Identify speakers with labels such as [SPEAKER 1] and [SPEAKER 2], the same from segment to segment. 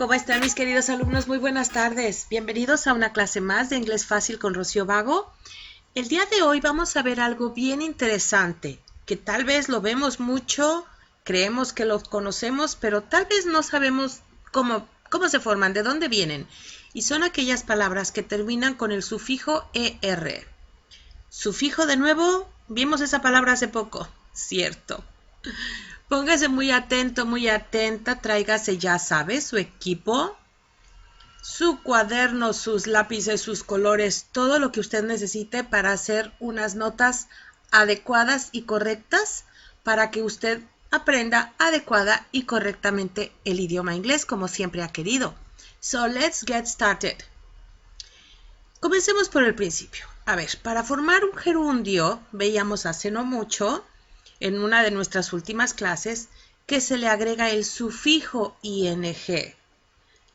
[SPEAKER 1] ¿Cómo están mis queridos alumnos? Muy buenas tardes. Bienvenidos a una clase más de Inglés Fácil con Rocío Vago. El día de hoy vamos a ver algo bien interesante, que tal vez lo vemos mucho, creemos que lo conocemos, pero tal vez no sabemos cómo se forman, de dónde vienen. Y son aquellas palabras que terminan con el sufijo ER. Sufijo de nuevo, vimos esa palabra hace poco, cierto. Póngase muy atento, muy atenta, tráigase, ya sabe, su equipo, su cuaderno, sus lápices, sus colores, todo lo que usted necesite para hacer unas notas adecuadas y correctas para que usted aprenda adecuada y correctamente el idioma inglés como siempre ha querido. So, let's get started. Comencemos por el principio. A ver, para formar un gerundio, veíamos hace no mucho, en una de nuestras últimas clases, que se le agrega el sufijo ing,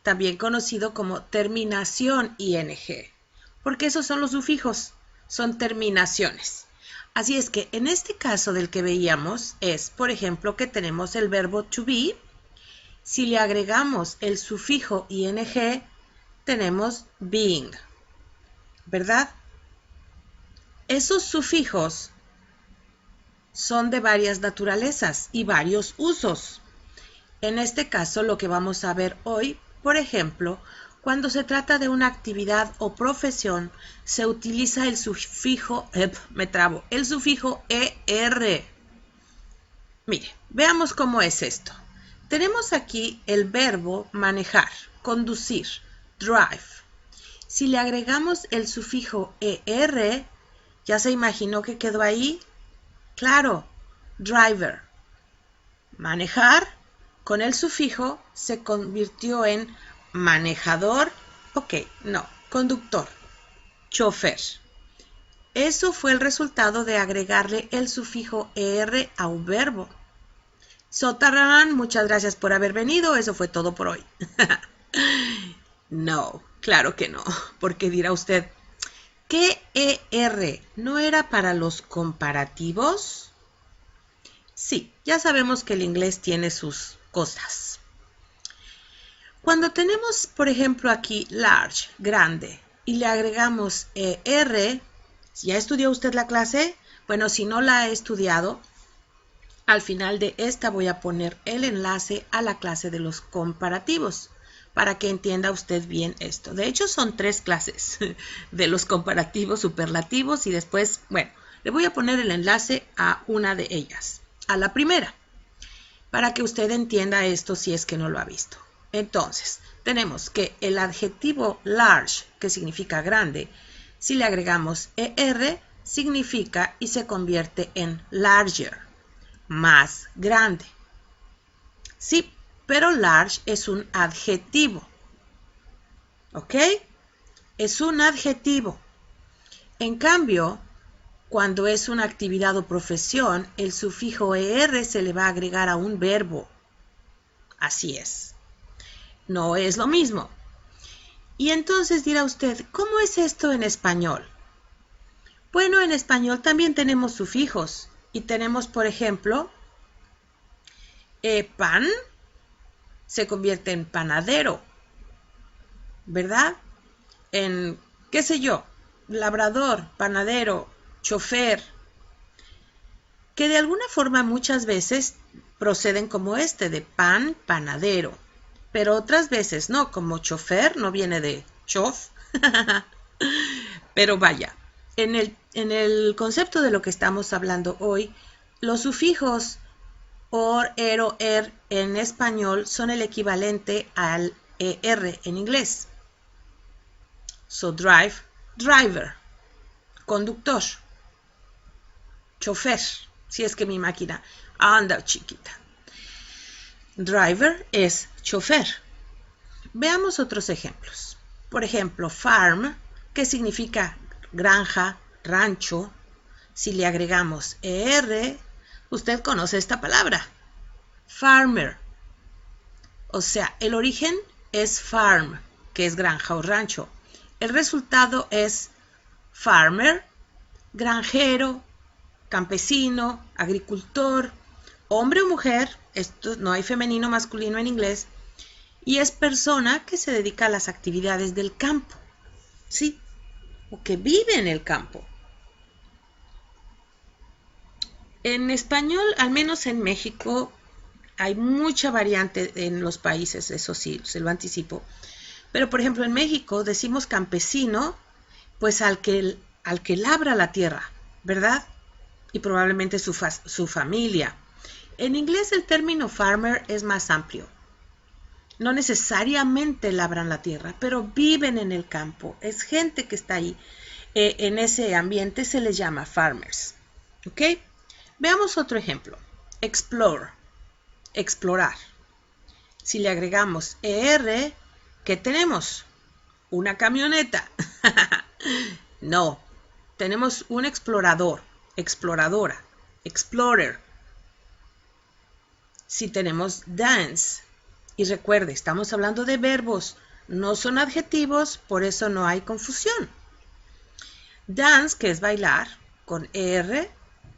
[SPEAKER 1] también conocido como terminación ing, porque esos son los sufijos, son terminaciones. Así es que en este caso del que veíamos es, por ejemplo, que tenemos el verbo to be. Si le agregamos el sufijo ing, tenemos being, ¿verdad? Esos sufijos son de varias naturalezas y varios usos. En este caso, lo que vamos a ver hoy, por ejemplo, cuando se trata de una actividad o profesión, se utiliza el sufijo, el sufijo ER. Mire, veamos cómo es esto. Tenemos aquí el verbo manejar, conducir, drive. Si le agregamos el sufijo ER, ¿ya se imaginó que quedó ahí? Claro, driver. Manejar con el sufijo se convirtió en manejador, conductor, chofer. Eso fue el resultado de agregarle el sufijo ER a un verbo. Sotarrán, muchas gracias por haber venido, eso fue todo por hoy. No, claro que no, porque dirá usted, ¿qué ER no era para los comparativos? Sí, ya sabemos que el inglés tiene sus cosas. Cuando tenemos, por ejemplo, aquí large, grande, y le agregamos ER, ¿ya estudió usted la clase? Bueno, si no la ha estudiado, al final de esta voy a poner el enlace a la clase de los comparativos, para que entienda usted bien esto. De hecho, son 3 clases de los comparativos superlativos y después, bueno, le voy a poner el enlace a una de ellas, a la primera, para que usted entienda esto si es que no lo ha visto. Entonces, tenemos que el adjetivo large, que significa grande, si le agregamos ER, significa y se convierte en larger, más grande. Sí, pero large es un adjetivo. ¿Ok? Es un adjetivo. En cambio, cuando es una actividad o profesión, el sufijo ER se le va a agregar a un verbo. Así es. No es lo mismo. Y entonces dirá usted, ¿cómo es esto en español? Bueno, en español también tenemos sufijos. Y tenemos, por ejemplo, pan se convierte en panadero, ¿verdad? En, qué sé yo, labrador, panadero, chofer, que de alguna forma muchas veces proceden como este, de pan, panadero, pero otras veces no, como chofer, no viene de chof, pero vaya, en el concepto de lo que estamos hablando hoy, los sufijos or, ero, er en español son el equivalente al ER en inglés. So, drive, driver, conductor, chofer, si es que mi máquina anda chiquita. Driver es chofer. Veamos otros ejemplos. Por ejemplo, farm, que significa granja, rancho. Si le agregamos ER, usted conoce esta palabra. Farmer. O sea, el origen es farm, que es granja o rancho. El resultado es farmer, granjero, campesino, agricultor, hombre o mujer, esto no hay femenino masculino en inglés, y es persona que se dedica a las actividades del campo, ¿sí? O que vive en el campo. En español, al menos en México, hay mucha variante en los países, eso sí, se lo anticipo. Pero, por ejemplo, en México decimos campesino, pues al que labra la tierra, ¿verdad? Y probablemente su familia. En inglés el término farmer es más amplio. No necesariamente labran la tierra, pero viven en el campo. Es gente que está ahí. En ese ambiente se les llama farmers. ¿Ok? Veamos otro ejemplo. Explore. Explorar. Si le agregamos ER, ¿qué tenemos? Una camioneta. No. Tenemos un explorador, exploradora, explorer. Si tenemos dance, y recuerde, estamos hablando de verbos, no son adjetivos, por eso no hay confusión. Dance, que es bailar, con ER,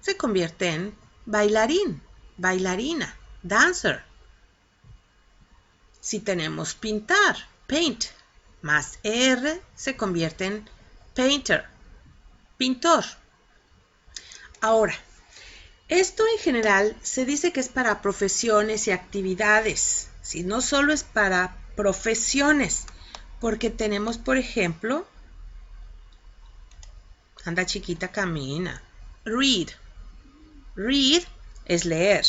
[SPEAKER 1] se convierte en bailarín, bailarina, dancer. Si tenemos pintar, paint, más ER, se convierte en painter, pintor. Ahora, esto en general se dice que es para profesiones y actividades, ¿sí? No solo es para profesiones, porque tenemos, por ejemplo, anda chiquita, camina. Read. Read es leer.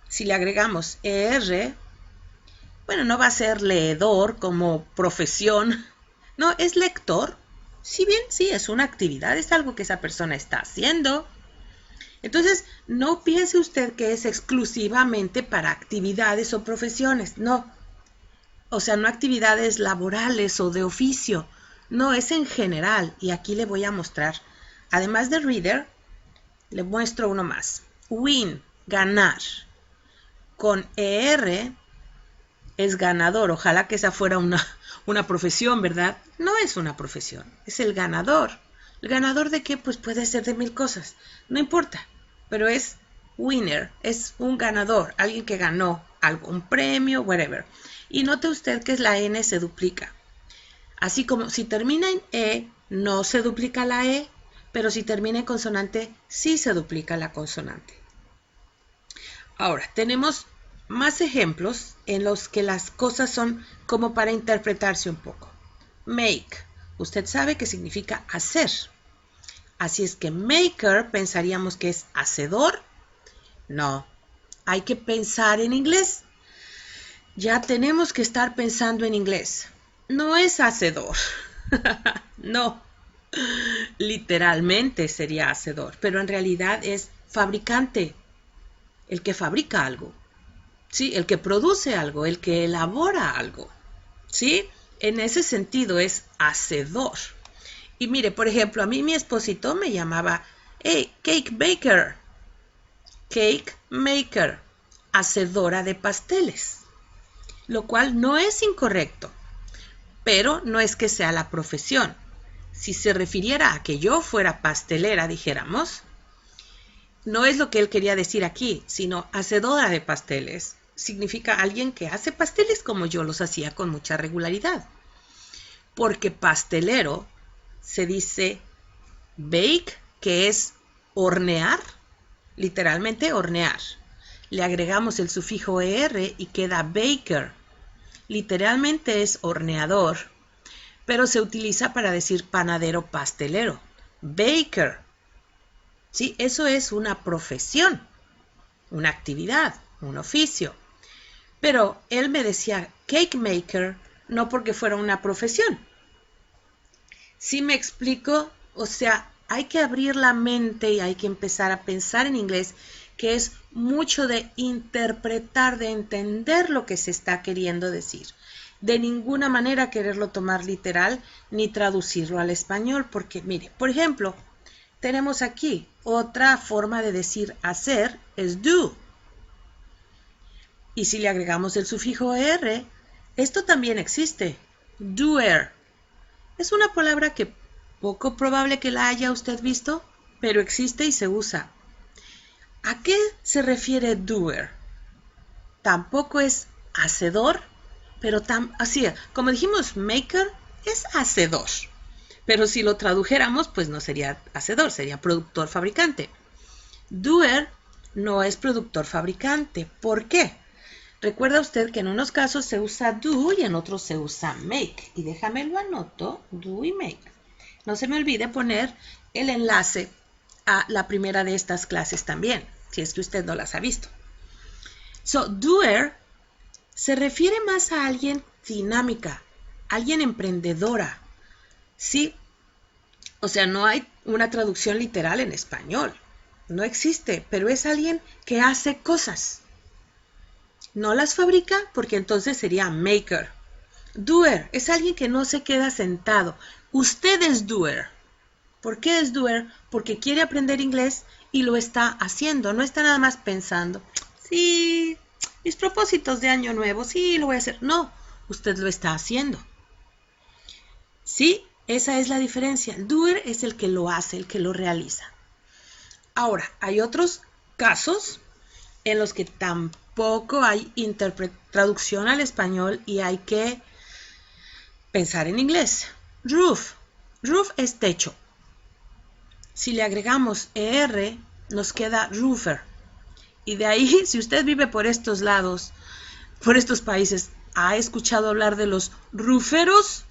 [SPEAKER 1] Si le agregamos ER, bueno, no va a ser leedor como profesión, no, es lector. Si bien sí, es una actividad, es algo que esa persona está haciendo. Entonces, no piense usted que es exclusivamente para actividades o profesiones, no. O sea, no actividades laborales o de oficio, no, es en general. Y aquí le voy a mostrar, además de reader, le muestro uno más. Win, ganar. Con ER es ganador. Ojalá que esa fuera una profesión, ¿verdad? No es una profesión, es el ganador. ¿El ganador de qué? Pues puede ser de 1000 cosas, no importa, pero es winner, es un ganador, alguien que ganó algo, un premio, whatever. Y note usted que la N se duplica. Así como si termina en E, no se duplica la E, pero si termina en consonante, sí se duplica la consonante. Ahora, tenemos más ejemplos en los que las cosas son como para interpretarse un poco. Make. Usted sabe que significa hacer. Así es que maker pensaríamos que es hacedor. No, hay que pensar en inglés. Ya tenemos que estar pensando en inglés. No es hacedor. No. Literalmente sería hacedor, pero en realidad es fabricante. El que fabrica algo. ¿Sí? El que produce algo, el que elabora algo. ¿Sí? En ese sentido es hacedor. Y mire, por ejemplo, a mí mi esposito me llamaba, hey, cake baker. Cake maker, hacedora de pasteles. Lo cual no es incorrecto, pero no es que sea la profesión. Si se refiriera a que yo fuera pastelera, dijéramos, no es lo que él quería decir aquí, sino hacedora de pasteles. Significa alguien que hace pasteles como yo los hacía con mucha regularidad. Porque pastelero se dice bake, que es hornear, literalmente hornear. Le agregamos el sufijo ER y queda baker. Literalmente es horneador, pero se utiliza para decir panadero pastelero. Baker. Sí, eso es una profesión, una actividad, un oficio. Pero él me decía cake maker no porque fuera una profesión. ¿Sí me explico? O sea, hay que abrir la mente y hay que empezar a pensar en inglés, que es mucho de interpretar, de entender lo que se está queriendo decir. De ninguna manera quererlo tomar literal ni traducirlo al español, porque mire, por ejemplo, tenemos aquí otra forma de decir hacer, es do. Y si le agregamos el sufijo er, esto también existe, doer. Es una palabra que poco probable que la haya usted visto, pero existe y se usa. ¿A qué se refiere doer? Tampoco es hacedor, pero así, como dijimos, maker es hacedor. Pero si lo tradujéramos, pues no sería hacedor, sería productor fabricante. Doer no es productor fabricante. ¿Por qué? Recuerda usted que en unos casos se usa do y en otros se usa make. Y déjame lo anoto, do y make. No se me olvide poner el enlace a la primera de estas clases también, si es que usted no las ha visto. So, doer se refiere más a alguien dinámica, alguien emprendedora. Sí, o sea, no hay una traducción literal en español. No existe, pero es alguien que hace cosas. No las fabrica porque entonces sería maker. Doer es alguien que no se queda sentado. Usted es doer. ¿Por qué es doer? Porque quiere aprender inglés y lo está haciendo. No está nada más pensando, sí, mis propósitos de año nuevo, sí, lo voy a hacer. No, usted lo está haciendo. Sí, esa es la diferencia. El doer es el que lo hace, el que lo realiza. Ahora, hay otros casos en los que tampoco hay traducción al español y hay que pensar en inglés. Roof. Roof es techo. Si le agregamos ER, nos queda roofer. Y de ahí, si usted vive por estos lados, por estos países, ¿ha escuchado hablar de los rooferos?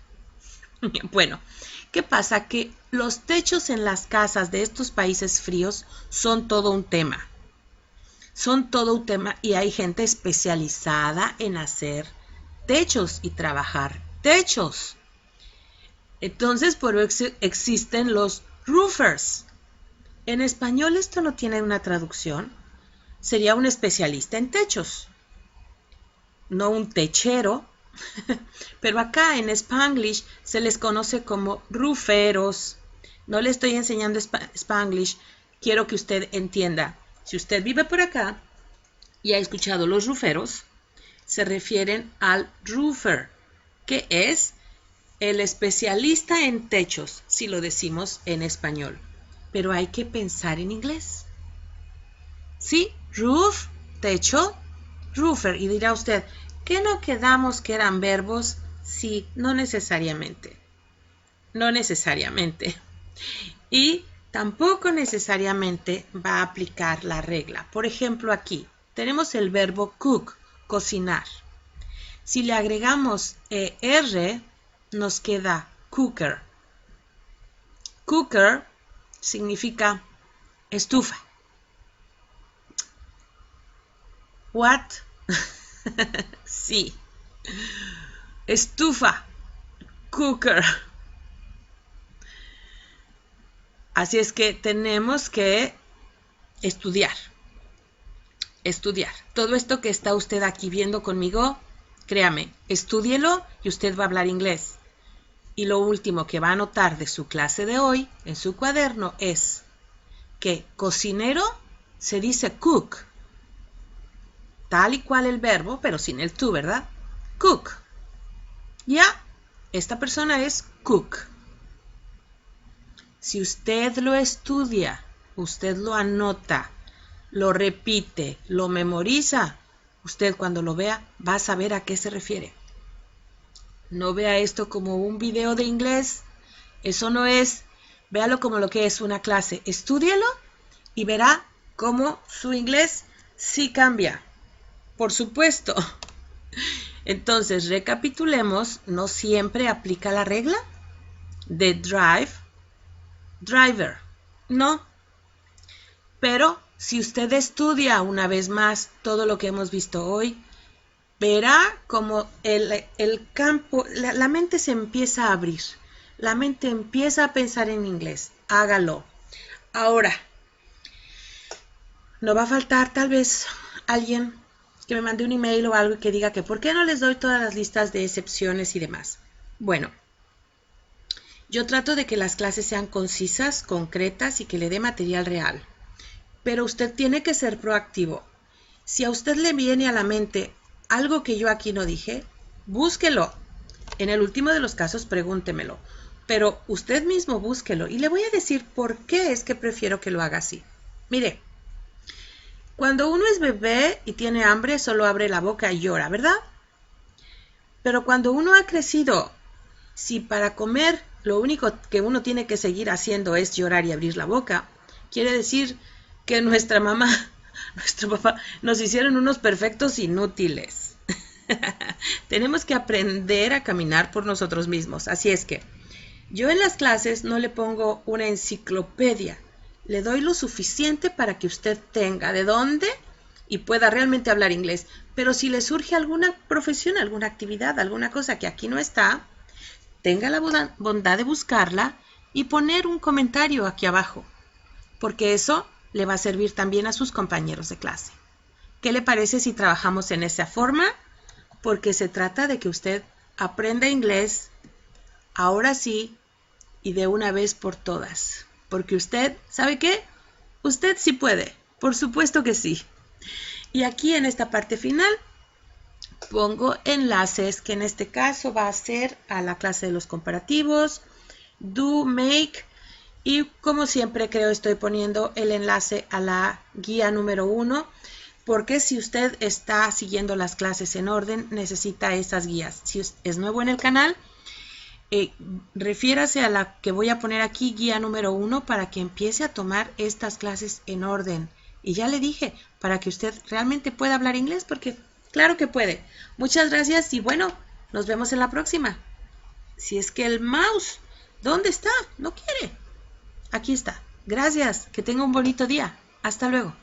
[SPEAKER 1] Bueno, ¿qué pasa? Que los techos en las casas de estos países fríos son todo un tema. Son todo un tema y hay gente especializada en hacer techos y trabajar techos. Entonces, por eso existen los roofers. En español esto no tiene una traducción. Sería un especialista en techos, no un techero. Pero acá en Spanglish se les conoce como rooferos. No le estoy enseñando Spanglish. Quiero que usted entienda. Si usted vive por acá y ha escuchado los rooferos, se refieren al roofer, que es el especialista en techos, si lo decimos en español. Pero hay que pensar en inglés. Sí, roof, techo, roofer. Y dirá usted, ¿qué no quedamos que eran verbos? Sí, no necesariamente. No necesariamente. Y tampoco necesariamente va a aplicar la regla. Por ejemplo, aquí tenemos el verbo cook, cocinar. Si le agregamos ER, nos queda cooker. Cooker significa estufa. What? Sí. Estufa. Cooker. Así es que tenemos que estudiar. Estudiar. Todo esto que está usted aquí viendo conmigo, créame, estúdielo y usted va a hablar inglés. Y lo último que va a notar de su clase de hoy en su cuaderno es que cocinero se dice cook. Tal y cual el verbo, pero sin el to, ¿verdad? Cook. Ya, esta persona es cook. Si usted lo estudia, usted lo anota, lo repite, lo memoriza, usted cuando lo vea va a saber a qué se refiere. No vea esto como un video de inglés. Eso no es. Véalo como lo que es una clase. Estúdielo y verá cómo su inglés sí cambia. Por supuesto. Entonces, recapitulemos. No siempre aplica la regla de drive, driver. No. Pero si usted estudia una vez más todo lo que hemos visto hoy, verá como el campo, la mente se empieza a abrir. La mente empieza a pensar en inglés. Hágalo. Ahora, no va a faltar tal vez alguien que me mande un email o algo y que diga que ¿por qué no les doy todas las listas de excepciones y demás? Bueno, yo trato de que las clases sean concisas, concretas y que le dé material real. Pero usted tiene que ser proactivo. Si a usted le viene a la mente algo que yo aquí no dije, búsquelo. En el último de los casos, pregúntemelo. Pero usted mismo búsquelo y le voy a decir por qué es que prefiero que lo haga así. Mire, cuando uno es bebé y tiene hambre, solo abre la boca y llora, ¿verdad? Pero cuando uno ha crecido, si para comer lo único que uno tiene que seguir haciendo es llorar y abrir la boca, quiere decir que nuestra mamá, nuestro papá, nos hicieron unos perfectos inútiles. Tenemos que aprender a caminar por nosotros mismos. Así es que yo en las clases no le pongo una enciclopedia. Le doy lo suficiente para que usted tenga de dónde y pueda realmente hablar inglés. Pero si le surge alguna profesión, alguna actividad, alguna cosa que aquí no está, tenga la bondad de buscarla y poner un comentario aquí abajo, porque eso le va a servir también a sus compañeros de clase. ¿Qué le parece si trabajamos en esa forma? Porque se trata de que usted aprenda inglés ahora sí y de una vez por todas. Porque usted, ¿sabe qué? Usted sí puede, por supuesto que sí. Y aquí en esta parte final pongo enlaces, que en este caso va a ser a la clase de los comparativos, do, make, y como siempre creo estoy poniendo el enlace a la guía número 1, porque si usted está siguiendo las clases en orden, necesita esas guías. Si es nuevo en el canal, refiérase a la que voy a poner aquí, guía número 1, para que empiece a tomar estas clases en orden. Y ya le dije, para que usted realmente pueda hablar inglés, porque claro que puede. Muchas gracias y bueno, nos vemos en la próxima. Si es que el mouse, ¿dónde está? No quiere. Aquí está. Gracias. Que tenga un bonito día. Hasta luego.